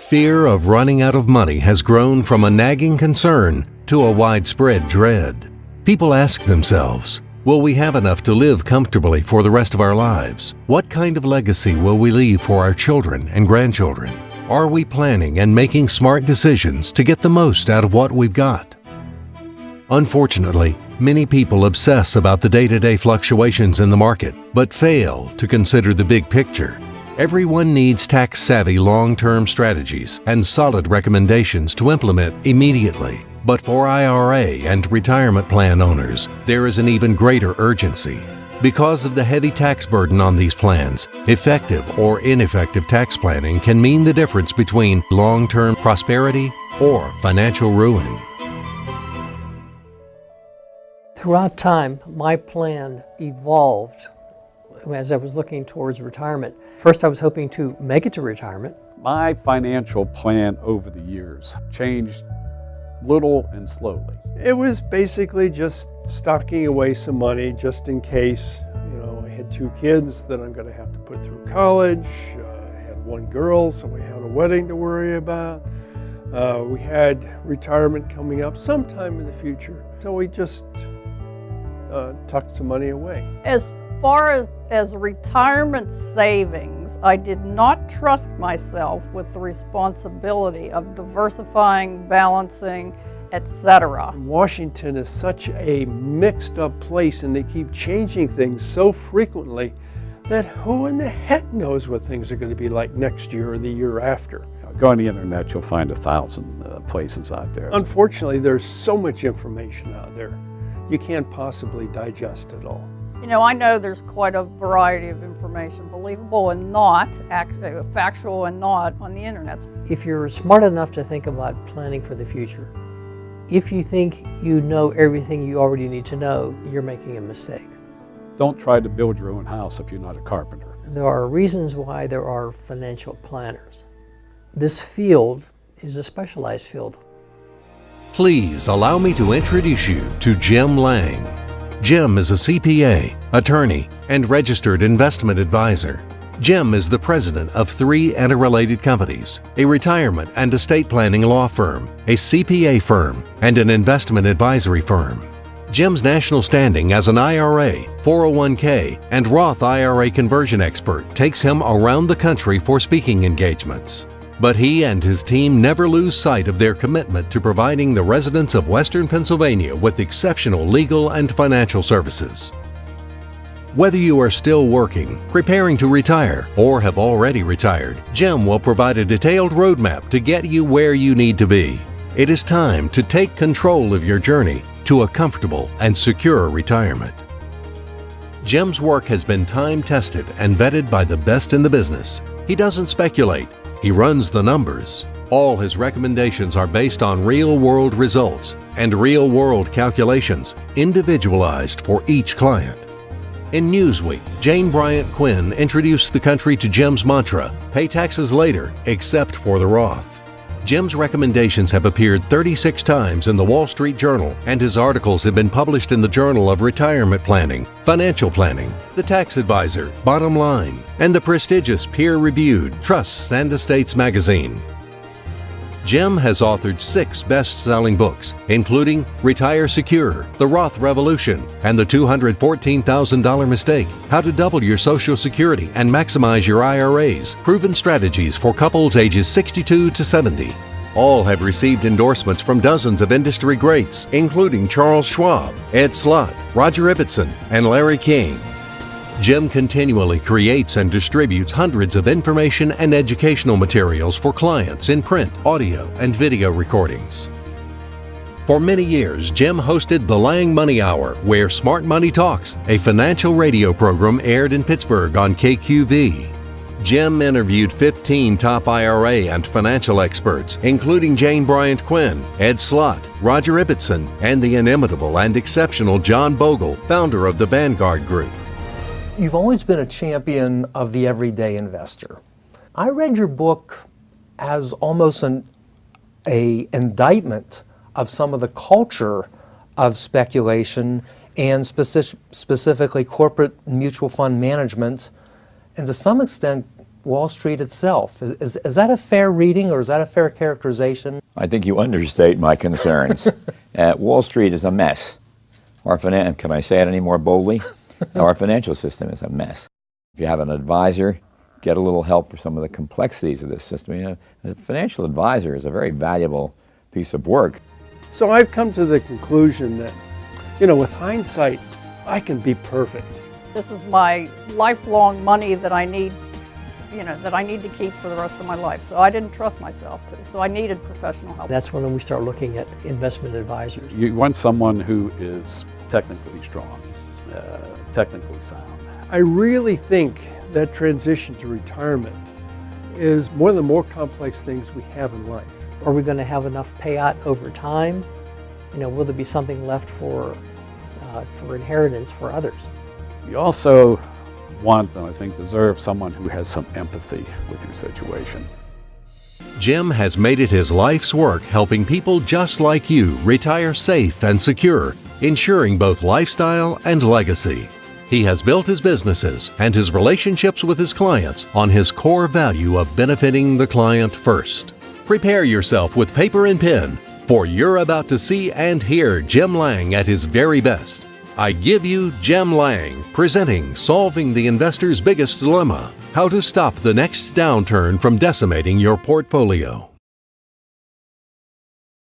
Fear of running out of money has grown from a nagging concern to a widespread dread. People ask themselves, will we have enough to live comfortably for the rest of our lives? What kind of legacy will we leave for our children and grandchildren? Are we planning and making smart decisions to get the most out of what we've got? Unfortunately, many people obsess about the day-to-day fluctuations in the market, but fail to consider the big picture. Everyone needs tax-savvy long-term strategies and solid recommendations to implement immediately. But for IRA and retirement plan owners, there is an even greater urgency. Because of the heavy tax burden on these plans, effective or ineffective tax planning can mean the difference between long-term prosperity or financial ruin. Throughout time, my plan evolved as I was looking towards retirement. First, I was hoping to make it to retirement. My financial plan over the years changed little and slowly. It was basically just stocking away some money just in case. I had 2 kids that I'm going to have to put through college. I had 1 girl, so we had a wedding to worry about. We had retirement coming up sometime in the future. So we just tucked some money away. As far as retirement savings, I did not trust myself with the responsibility of diversifying, balancing, etc. Washington is such a mixed up place, and they keep changing things so frequently that who in the heck knows what things are going to be like next year or the year after. Go on the internet, you'll find 1,000 places out there. Unfortunately, there's so much information out there. You can't possibly digest it all. I know there's quite a variety of information, believable and not, factual and not, on the internet. If you're smart enough to think about planning for the future, if you think you know everything you already need to know, you're making a mistake. Don't try to build your own house if you're not a carpenter. There are reasons why there are financial planners. This field is a specialized field. Please allow me to introduce you to Jim Lange. Jim is a CPA, attorney, and registered investment advisor. Jim is the president of 3 interrelated companies, a retirement and estate planning law firm, a CPA firm, and an investment advisory firm. Jim's national standing as an IRA, 401k, and Roth IRA conversion expert takes him around the country for speaking engagements. But he and his team never lose sight of their commitment to providing the residents of Western Pennsylvania with exceptional legal and financial services. Whether you are still working, preparing to retire, or have already retired, Jim will provide a detailed roadmap to get you where you need to be. It is time to take control of your journey to a comfortable and secure retirement. Jim's work has been time-tested and vetted by the best in the business. He doesn't speculate. He runs the numbers. All his recommendations are based on real-world results and real-world calculations, individualized for each client. In Newsweek, Jane Bryant Quinn introduced the country to Jim's mantra, pay taxes later, except for the Roth. Jim's recommendations have appeared 36 times in the Wall Street Journal, and his articles have been published in the Journal of Retirement Planning, Financial Planning, The Tax Advisor, Bottom Line, and the prestigious peer-reviewed Trusts and Estates magazine. Jim has authored 6 best-selling books, including Retire Secure, The Roth Revolution, and The $214,000 Mistake, How to Double Your Social Security and Maximize Your IRAs, Proven Strategies for Couples Ages 62 to 70. All have received endorsements from dozens of industry greats, including Charles Schwab, Ed Slott, Roger Ibbotson, and Larry King. Jim continually creates and distributes hundreds of information and educational materials for clients in print, audio, and video recordings. For many years, Jim hosted the Lange Money Hour, where Smart Money Talks, a financial radio program, aired in Pittsburgh on KQV. Jim interviewed 15 top IRA and financial experts, including Jane Bryant Quinn, Ed Slott, Roger Ibbotson, and the inimitable and exceptional John Bogle, founder of the Vanguard Group. You've always been a champion of the everyday investor. I read your book as almost an indictment of some of the culture of speculation and specifically corporate mutual fund management, and to some extent Wall Street itself. Is that a fair reading, or is that a fair characterization? I think you understate my concerns. Wall Street is a mess. Can I say it any more boldly? Our financial system is a mess. If you have an advisor, get a little help for some of the complexities of this system. You know, a financial advisor is a very valuable piece of work. So I've come to the conclusion that, you know, with hindsight, I can be perfect. This is my lifelong money that I need, you know, that I need to keep for the rest of my life. So I didn't trust myself to, so I needed professional help. That's when we start looking at investment advisors. You want someone who is technically strong, technically sound. I really think that transition to retirement is one of the more complex things we have in life. Are we going to have enough payout over time? You know, will there be something left for inheritance for others? You also want, and I think deserve, someone who has some empathy with your situation. Jim has made it his life's work helping people just like you retire safe and secure, ensuring both lifestyle and legacy. He has built his businesses and his relationships with his clients on his core value of benefiting the client first. Prepare yourself with paper and pen, for you're about to see and hear Jim Lange at his very best. I give you Jim Lange, presenting Solving the Investor's Biggest Dilemma: How to Stop the Next Downturn from Decimating Your Portfolio.